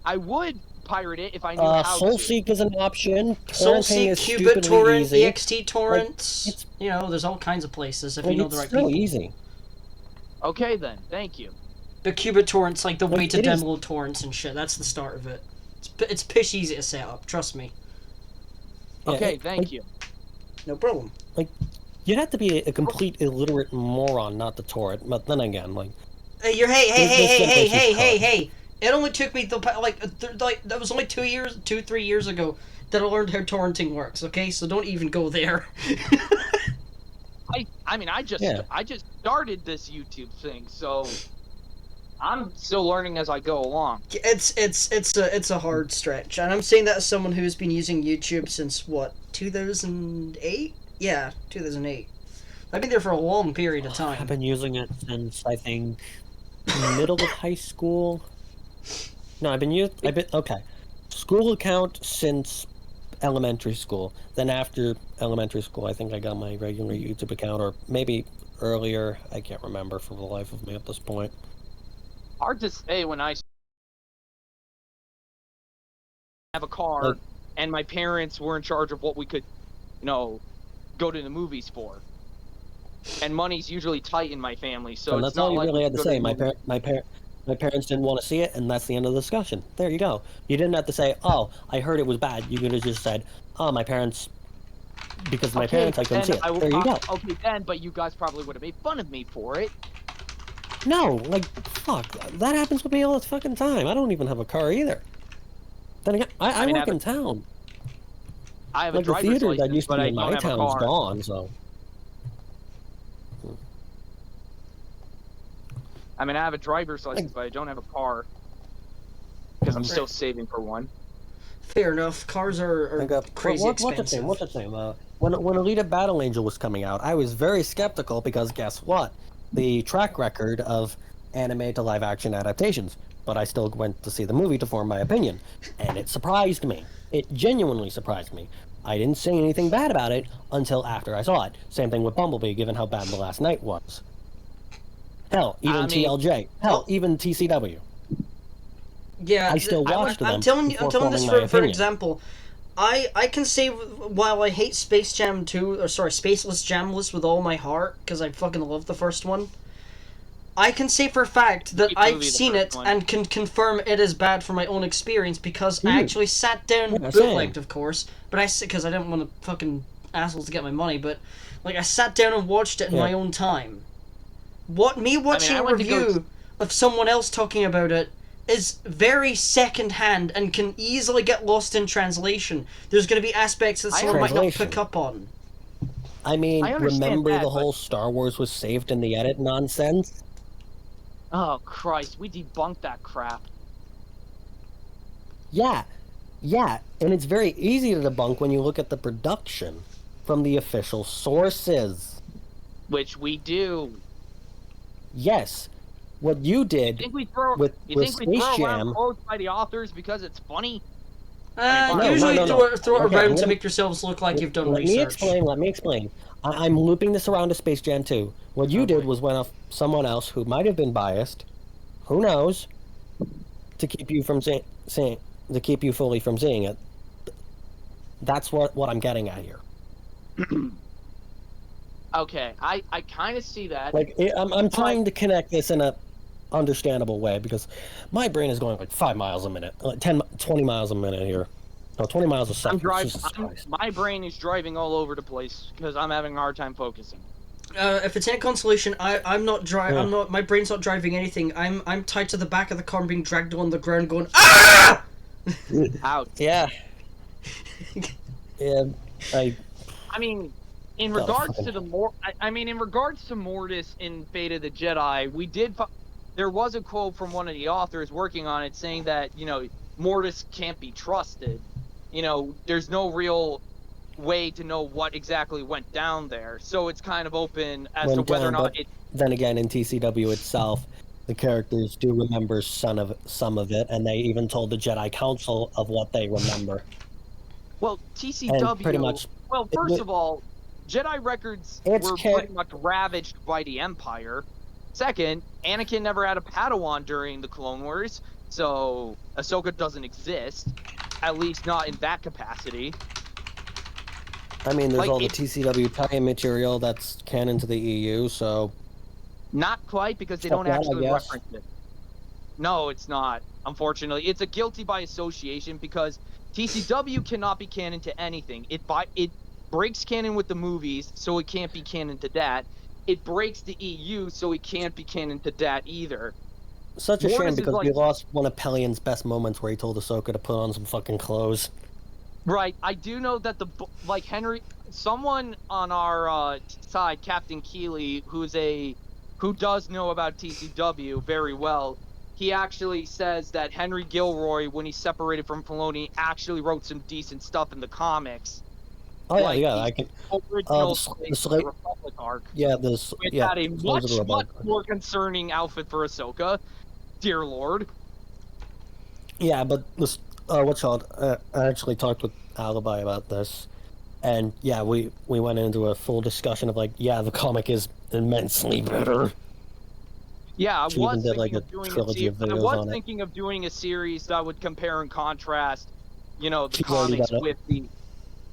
I would pirate it if I knew how to. SoulSeek is an option. SoulSeek, Qubit Torrent, EXT Torrents. There's all kinds of places if you know the right people. It's so easy. Okay then, thank you. The Qubit Torrent's like the way to download torrents and shit. That's the start of it. It's pish easy to set up. Trust me. Okay, thank you. No problem. You'd have to be a complete illiterate moron not to torrent, but then again, Hey! It only took me that was only 3 years ago that I learned how torrenting works. Okay, so don't even go there. I just started this YouTube thing, so I'm still learning as I go along. It's a hard stretch, and I'm saying that as someone who's been using YouTube since what, 2008? Yeah, 2008. I've been there for a long period of time. I've been using it since I think middle of high school. No, okay. School account since elementary school. Then after elementary school, I think I got my regular YouTube account, or maybe earlier. I can't remember for the life of me at this point. Hard to say when I have a car and my parents were in charge of what we could, go to the movies for. And money's usually tight in my family, so that's all you really had to say. My parents didn't want to see it, and that's the end of the discussion. There you go. You didn't have to say, "Oh, I heard it was bad." You could have just said, "Oh, my parents," because my parents, I couldn't see it. There you go. Okay, then, but you guys probably would have made fun of me for it. No, fuck. That happens with me all the fucking time. I don't even have a car either. Then again, I work in town. I have a driver's license, the theater license, that used to be in my town's gone, so. I have a driver's license, but I don't have a car. Because I'm still saving for one. Fair enough. Cars are crazy expensive. What's the name? When Alita Battle Angel was coming out, I was very skeptical because guess what? The track record of anime to live action adaptations, but I still went to see the movie to form my opinion, and it surprised me. It genuinely surprised me. I didn't say anything bad about it until after I saw it. Same thing with Bumblebee, given how bad The Last Night was. Hell, even TLJ. Hell, even TCW. Yeah, I still watched them. I'm telling this for opinion. example. I can say, while I hate Space Jam 2, or sorry, Spaceless Jamless with all my heart, because I fucking love the first one, I can say for a fact that I've seen it and can confirm it is bad from my own experience, because I actually sat down, bootlegged of course, but because I didn't want to fucking assholes to get my money, but like I sat down and watched it in my own time. Watching a review of someone else talking about it is very second-hand and can easily get lost in translation. There's going to be aspects that someone might not pick up on. I mean, remember the whole Star Wars was saved in the edit nonsense? Oh, Christ, we debunked that crap. Yeah, and it's very easy to debunk when you look at the production from the official sources. Which we do. Yes, what you did with Space Jam... quotes by the authors because it's funny? Usually throw it around to make yourselves look like you've done research. Let me explain. I'm looping this around to Space Jam 2. What you did was went off someone else who might have been biased, who knows, to keep you from to keep you fully from seeing it. That's what I'm getting at here. Okay, I kind of see that. Like, I'm trying to connect this in a understandable way, because my brain is going like 5 miles a minute, 20 miles a minute here. No, 20 miles a second. My brain is driving all over the place because I'm having a hard time focusing. If it's any consolation, I'm not driving. I'm not. My brain's not driving anything. I'm tied to the back of the car and being dragged on the ground, going ah! Ouch. Yeah. Yeah. I mean, in regards to in regards to Mortis in Fate of the Jedi, there was a quote from one of the authors working on it saying that, Mortis can't be trusted. There's no real way to know what exactly went down there. So it's kind of open as to whether or not it... Then again, in TCW itself, the characters do remember some of it, and they even told the Jedi Council of what they remember. Well, TCW... And pretty much... Well, first of all, Jedi records were pretty much ravaged by the Empire. Second, Anakin never had a Padawan during the Clone Wars, so Ahsoka doesn't exist, at least not in that capacity. I mean, there's all the TCW tie-in material that's canon to the EU, so... Not quite, because they don't actually reference it. No, it's not, unfortunately. It's a guilty by association, because TCW cannot be canon to anything. It breaks canon with the movies, so it can't be canon to that. It breaks the EU, so it can't be canon to that either. Such a shame, because we lost one of Pellion's best moments where he told Ahsoka to put on some fucking clothes. Right, I do know that someone on our side, Captain Keeley, who does know about TCW very well, he actually says that Henry Gilroy, when he separated from Filoni, actually wrote some decent stuff in the comics. Oh yeah, I can. The Republic arc. Yeah, which had a much more concerning outfit for Ahsoka. Dear Lord. Yeah, but this I actually talked with Alibi about this, and yeah, we went into a full discussion of the comic is immensely better. Yeah, I was thinking of doing a series that would compare and contrast, the comics with the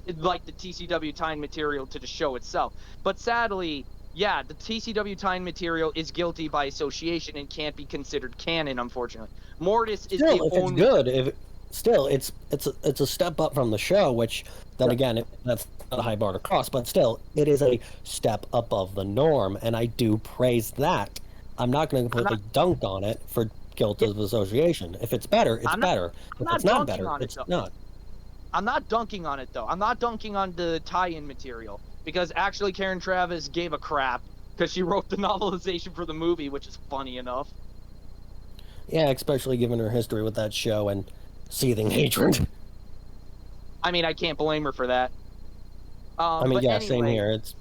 TCW tie-in material to the show itself. But sadly, yeah, the TCW tie-in material is guilty by association and can't be considered canon, unfortunately. Mortis is the only... It's a step up from the show, which then again, that's not a high bar to cross, but still, it is a step above the norm, and I do praise that. I'm not going to completely dunk on it for guilt of association. If it's better, it's better. If it's not better, it's not. I'm not dunking on it, though. I'm not dunking on the tie-in material, because actually Karen Travis gave a crap, because she wrote the novelization for the movie, which is funny enough. Yeah, especially given her history with that show and seething hatred. I mean, I can't blame her for that. Same here. It's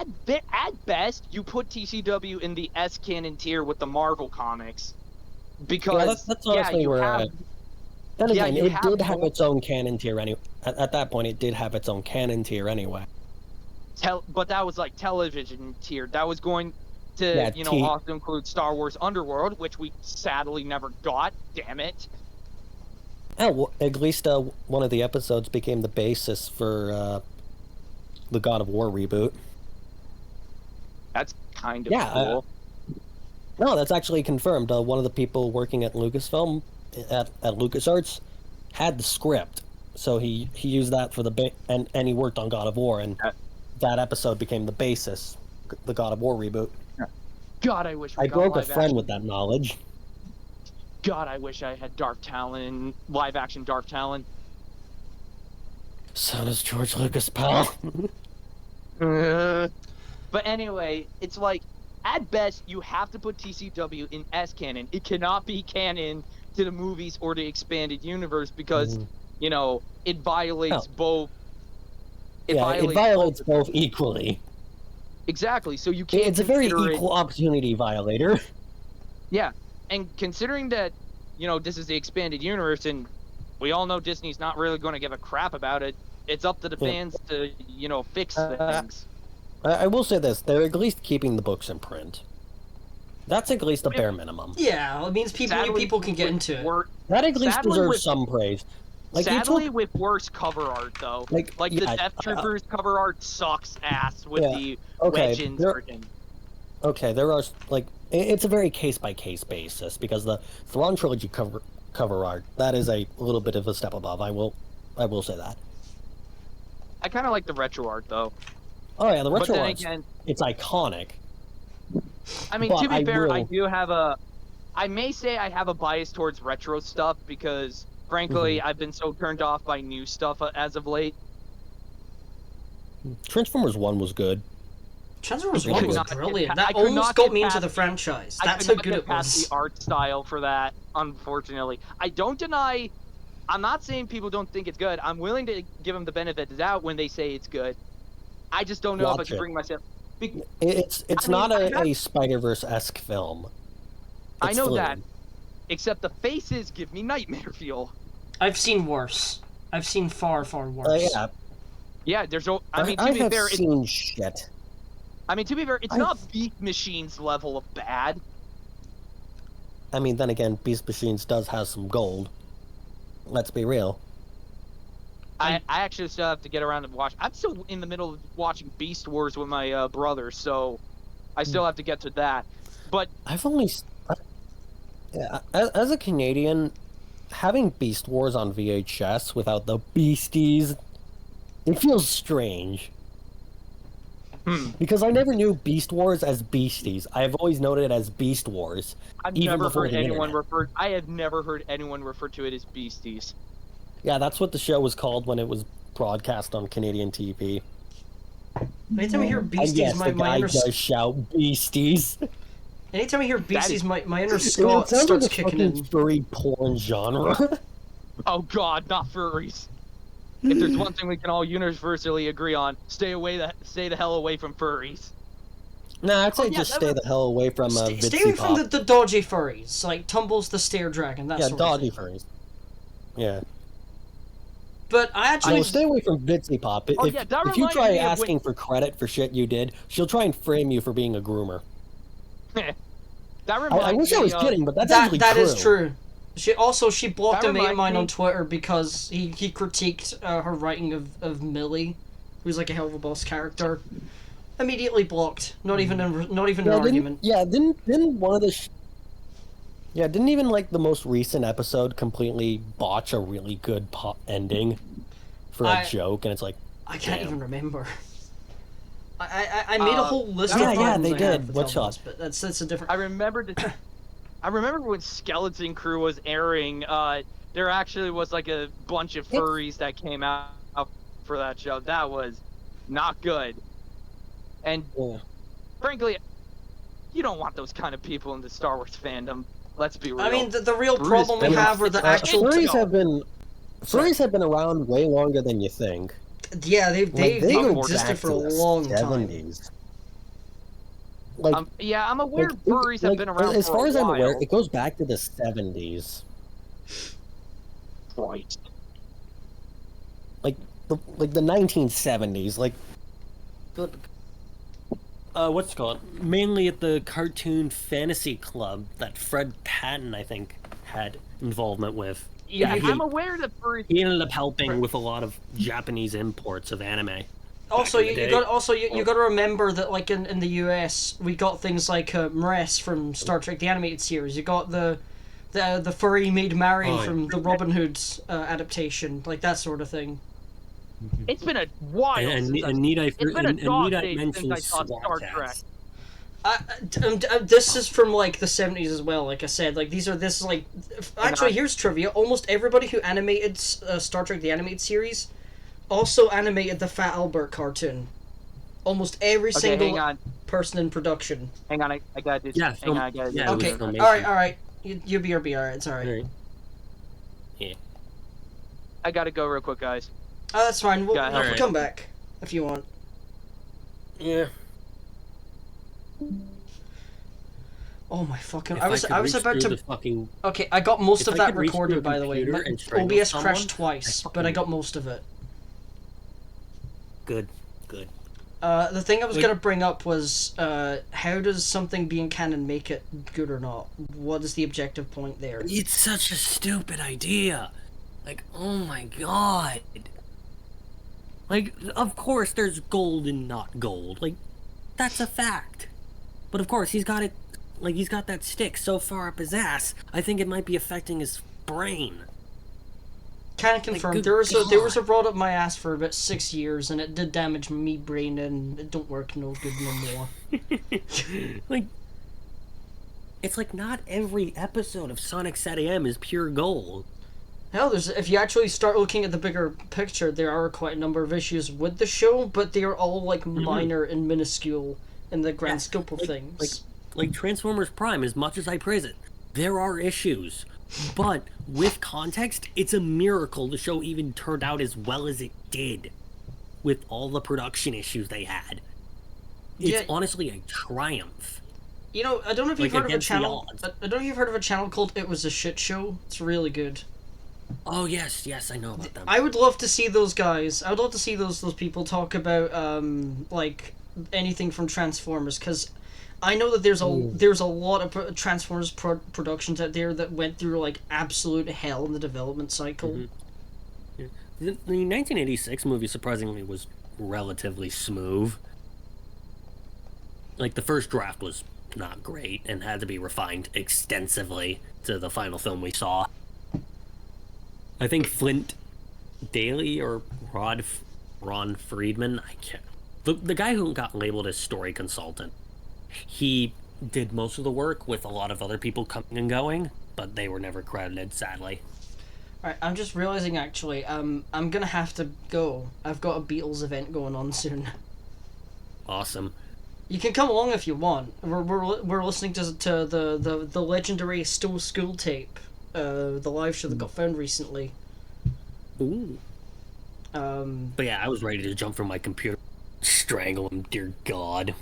At best, you put TCW in the S canon tier with the Marvel comics, because that's honestly you where. have. Then Yeah, again, you it have did have more- its own canon tier anyway. At that point, it did have its own canon tier anyway. But that was like television tier. That was going to, Yeah, also include Star Wars Underworld, which we sadly never got. Damn it. Oh, well, at least one of the episodes became the basis for the God of War reboot. That's kind of Yeah, cool. No, that's actually confirmed. One of the people working at Lucasfilm, at LucasArts, had the script, so he used that for and he worked on God of War, and that episode became the basis, the God of War reboot. God, I wish we I got broke a live friend action. with that knowledge. God, I wish I had Darth Talon, live action Darth Talon. So does George Lucas, pal. But anyway, it's like, at best, you have to put TCW in S canon. It cannot be canon to the movies or the expanded universe, because, it violates both. It violates both equally. Exactly. So you can't. It's a very equal opportunity violator. Yeah, and considering that, this is the expanded universe, and we all know Disney's not really going to give a crap about it. It's up to the fans to, fix things. I will say this: they're at least keeping the books in print. That's at least the bare minimum. Yeah, it means people can get into it. That at least deserves some praise. Like, sadly, with worse cover art, though. Like the Death Troopers cover art sucks ass with the Legends version. Okay, there are, it's a very case-by-case basis, because the Thrawn Trilogy cover art, that is a little bit of a step above, I will say that. I kind of like the retro art, though. Oh yeah, the retro art, it's iconic. I mean, to be fair, I may say I have a bias towards retro stuff, because frankly, I've been so turned off by new stuff as of late. Transformers 1 was good. Transformers 1 was brilliant. That almost got me into the franchise. That's how good it was. The art style for that, unfortunately. I'm not saying people don't think it's good. I'm willing to give them the benefit of the doubt when they say it's good. I just don't know if I can bring myself. It's not a Spider-Verse-esque film. I know that. Except the faces give me nightmare fuel. I've seen worse. I've seen far, far worse. Yeah. Yeah, to be fair, seen shit. I mean, to be fair, it's not Beast Machines level of bad. I mean, then again, Beast Machines does have some gold. Let's be real. I actually still have to get around and watch. I'm still in the middle of watching Beast Wars with my brother, so I still have to get to that. But I've only... as a Canadian, having Beast Wars on VHS without the beasties, it feels strange. Because I never knew Beast Wars as beasties. I've always known it as Beast Wars. I have never heard anyone refer to it as beasties. Yeah, that's what the show was called when it was broadcast on Canadian TV. Anytime I hear beasties, my inner does shout beasties. Anytime I hear beasties, my inner Scott starts kicking in. Furry porn genre. Oh God, not furries. If there's one thing we can all universally agree on, stay the hell away from furries. Nah, I'd say just stay the hell away from stay away from the dodgy furries, like Tumbles the Stair Dragon, that sort of thing. Yeah, dodgy furries. Yeah. But I actually... stay away from Bitsy Pop. If you try asking for credit for shit you did, she'll try and frame you for being a groomer. I wish I was kidding, but that's actually true. That is true. She blocked a mate of mine on Twitter because he critiqued her writing of Millie, who's like a hell of a boss character. Immediately blocked. Not even an argument. Yeah, didn't one of the didn't even like the most recent episode completely botch a really good ending for a joke, and it's like I can't even remember. I made a whole list of problems they did. What shot? But that's a different. I remember when Skeleton Crew was airing. There actually was like a bunch of furries that came out for that show. That was not good. And frankly, you don't want those kind of people in the Star Wars fandom. Let's be real. I mean, the real problem we have are the actual furries have been around way longer than you think. Yeah, they've existed for a long time. Yeah, I'm aware furries have been around as for far a as I'm aware, while. it goes back to the 70s. Right. Like the 1970s, what's it called? Mainly at the Cartoon Fantasy Club that Fred Patton, I think, had involvement with. Yeah, I'm aware that furries. He ended up helping with a lot of Japanese imports of anime. Also, you got to remember that, like, in the US, we got things like Mress from Star Trek the Animated Series. You got the furry maid Mary from the Robin Hood adaptation, like that sort of thing. It's been a while since it's been a dog days since I saw Star Trek. This is from like the 70s as well. Like I said, like this is like actually here's trivia. Almost everybody who animated Star Trek the Animated Series also animated the Fat Albert cartoon. Almost every single person in production. Hang on, I gotta do. Yeah, hang on, I gotta do. Okay, all right. You'll be alright. It's alright. Yeah. I gotta go real quick, guys. Oh, that's fine. We'll come back if you want. Yeah. Oh my fucking! I was about to. Okay, I got most of that recorded, by the way. OBS crashed twice, but I got most of it. Good. The thing I was gonna bring up was, how does something being canon make it good or not? What is the objective point there? It's such a stupid idea. Like, oh my god. Like, of course there's gold and not gold. Like, that's a fact. But of course, he's got that stick so far up his ass, I think it might be affecting his brain. Can confirm. Like, there was a rod up my ass for about 6 years, and it did damage me brain, and it don't work no good no more. Like, it's like not every episode of Sonic SatAM is pure gold. Hell, if you actually start looking at the bigger picture, there are quite a number of issues with the show, but they are all like minor and minuscule in the grand scope of things. Like Transformers Prime, as much as I praise it, there are issues. But with context, it's a miracle the show even turned out as well as it did, with all the production issues they had. It's honestly a triumph. You know, I don't know if you've heard of a channel. I don't know if you've heard of a channel called It Was a Shit Show. It's really good. Oh yes, I know about them. I would love to see those guys. I would love to see those people talk about like anything from Transformers, because I know that there's a lot of Transformers productions out there that went through like absolute hell in the development cycle. Mm-hmm. Yeah. The 1986 movie surprisingly was relatively smooth. Like, the first draft was not great and had to be refined extensively to the final film we saw. I think Flint Daly or Ron Friedman, I can't. The guy who got labeled as story consultant, he did most of the work with a lot of other people coming and going, but they were never credited, sadly. Alright, I'm just realizing actually, I'm gonna have to go. I've got a Beatles event going on soon. Awesome. You can come along if you want. We're listening to the legendary Still School tape, the live show that got found recently. Ooh. But yeah, I was ready to jump from my computer, strangle him, dear God.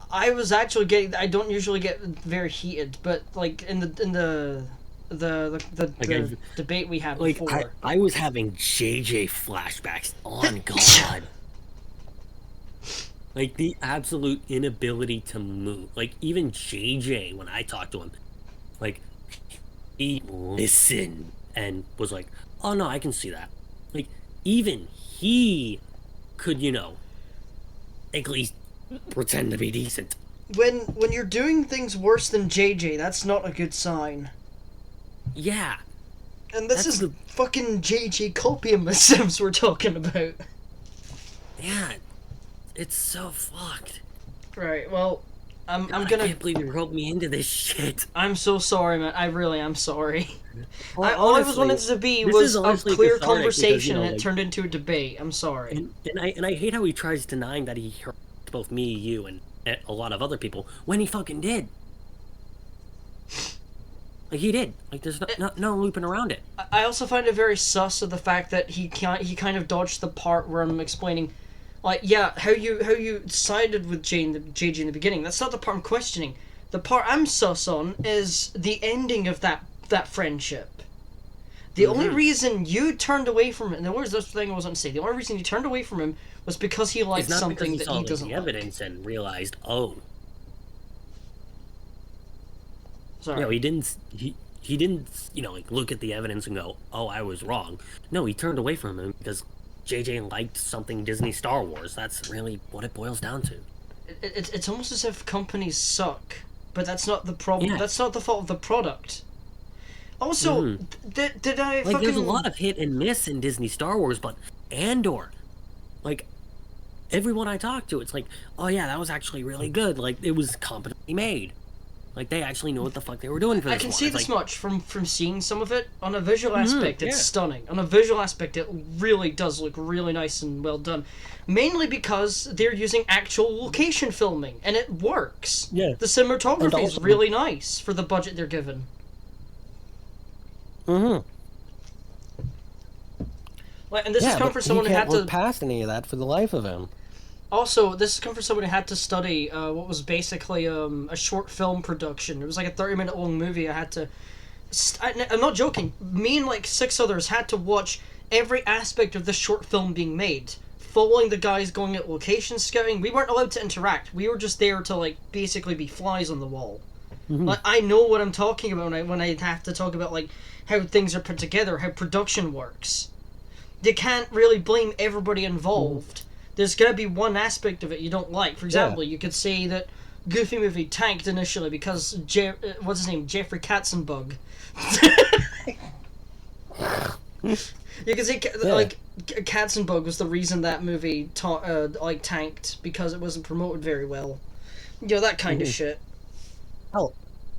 I was actually I don't usually get very heated, but like in the debate we had before. I was having JJ flashbacks on God. Like, the absolute inability to move. Like, even JJ, when I talked to him, like, he listened and was like, oh no, I can see that. Like, even he could, at least pretend to be decent. When you're doing things worse than JJ, that's not a good sign. Yeah. And this is the fucking JJ Copium Sims we're talking about. Yeah. It's so fucked. Right, well, I can't believe you roped me into this shit. I'm so sorry, man. I really am sorry. Well, all I was wanting to be was a clear conversation, and it turned into a debate. I'm sorry. And I hate how he tries denying that he hurt both me, you, and a lot of other people, when he fucking did. Like, he did. Like, there's no looping around it. I also find it very sus of the fact that he kind of dodged the part where I'm explaining, Like, yeah, how you sided with JG in the beginning. That's not the part I'm questioning. The part I'm sus on is the ending of that friendship. The only reason you turned away from it, and there was this thing I was going to say, the only reason you turned away from him was because he liked something that he doesn't like. Evidence and realized, oh. Sorry. No, he didn't, you know, like, look at the evidence and go, oh, I was wrong. No, he turned away from him because JJ liked something Disney Star Wars. That's really what it boils down to. It's almost as if companies suck, but that's not the problem. Yeah. That's not the fault of the product. Also, did I like, there's a lot of hit and miss in Disney Star Wars, but Andor, like, everyone I talk to, it's like, oh yeah, that was actually really good. Like, it was competently made. Like, they actually knew what the fuck they were doing for this I can one. see this much from seeing some of it. On a visual aspect, it's stunning. On a visual aspect, it really does look really nice and well done. Mainly because they're using actual location filming, and it works. Yeah. The cinematography is really nice for the budget they're given. Mm-hmm. Like, and this has come from someone who had to look past any of that for the life of him. Also, this has come from someone who had to study what was basically a short film production. It was like a 30-minute long movie. I had to... I'm not joking. Me and like 6 others had to watch every aspect of the short film being made. Following the guys going at location scouting. We weren't allowed to interact. We were just there to like basically be flies on the wall. Like, I know what I'm talking about when I have to talk about like how things are put together, how production works. You can't really blame everybody involved. There's going to be one aspect of it you don't like. For example, you could say that Goofy Movie tanked initially because what's his name? Jeffrey Katzenbug. You could say like Katzenbug was the reason that movie like tanked because it wasn't promoted very well. You know, that kind of shit.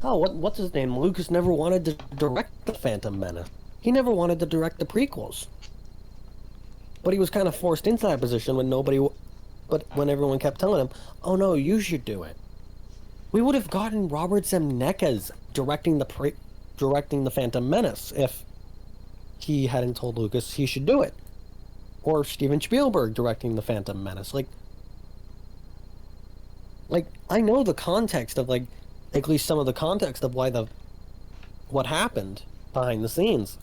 What's his name? Lucas never wanted to direct The Phantom Menace. He never wanted to direct the prequels. But he was kind of forced into that position when when everyone kept telling him, oh no, you should do it. We would have gotten Robert Zemeckis directing the Phantom Menace if he hadn't told Lucas he should do it. Or Steven Spielberg directing the Phantom Menace. Like I know the context of at least some of the context of what happened behind the scenes.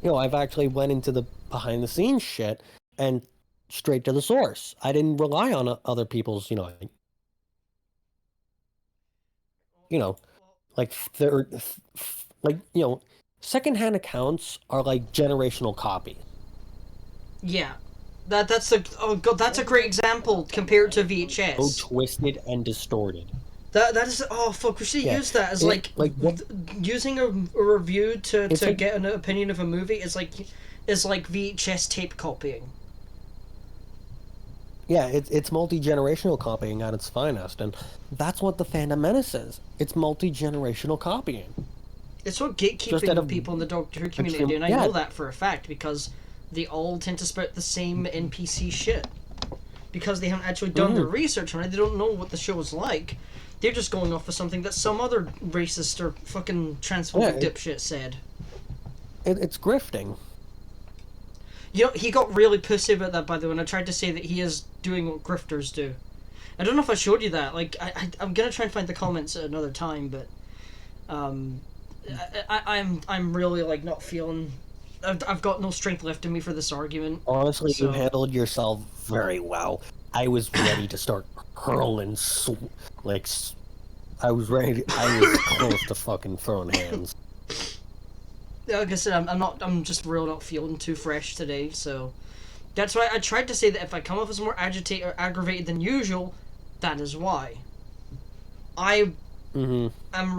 You know, I've actually went into the behind the scenes shit and straight to the source. I didn't rely on other people's, secondhand accounts are like generational copy. Yeah. That's a great example compared to VHS. So twisted and distorted. That is fuck. We should use that as using a review to get an opinion of a movie is like VHS tape copying. Yeah, it's multi-generational copying at its finest, and that's what the Phantom Menace is. It's multi-generational copying. It's what gatekeeping people in the Doctor Who community do, and I know that for a fact because they all tend to spout the same NPC shit because they haven't actually done their research on it. They don't know what the show is like. They're just going off of something that some other racist or fucking transphobic dipshit said. It's grifting. You know, he got really pissy about that, by the way, when I tried to say that he is doing what grifters do. I don't know if I showed you that. Like, I'm gonna try and find the comments at another time, but I'm really like not feeling. I've got no strength left in me for this argument. Honestly, you handled yourself very well. I was ready to start hurling, I was close to fucking throwing hands. Like I said, I'm just real not feeling too fresh today, so that's why I tried to say that if I come off as more agitated or aggravated than usual, that is why. I'm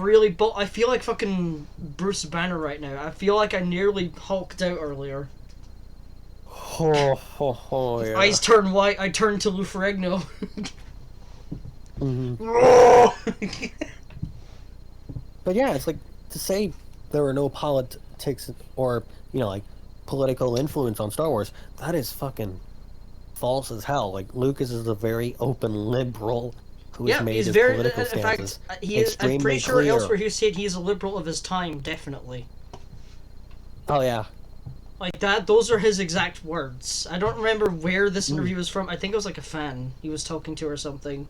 really I feel like fucking Bruce Banner right now. I feel like I nearly hulked out earlier. Yeah. Eyes turn white, I turn to Lou Ferrigno. But yeah, it's like to say there are no politics or, political influence on Star Wars, that is fucking false as hell. Like, Lucas is a very open liberal who has made his political stances. In fact, I'm pretty sure elsewhere he said he's a liberal of his time, definitely. Oh, yeah. Like that, those are his exact words. I don't remember where this interview was from. I think it was like a fan he was talking to or something.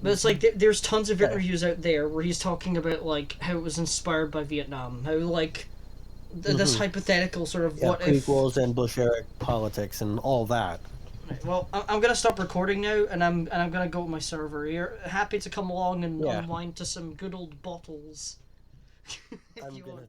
But it's like, there's tons of interviews out there where he's talking about, like, how it was inspired by Vietnam. How, like, this hypothetical sort of what if... prequels and Bush-era politics and all that. Right, well, I'm gonna stop recording now, and I'm gonna go to my server. You're happy to come along and unwind to some good old bottles. I'm gonna...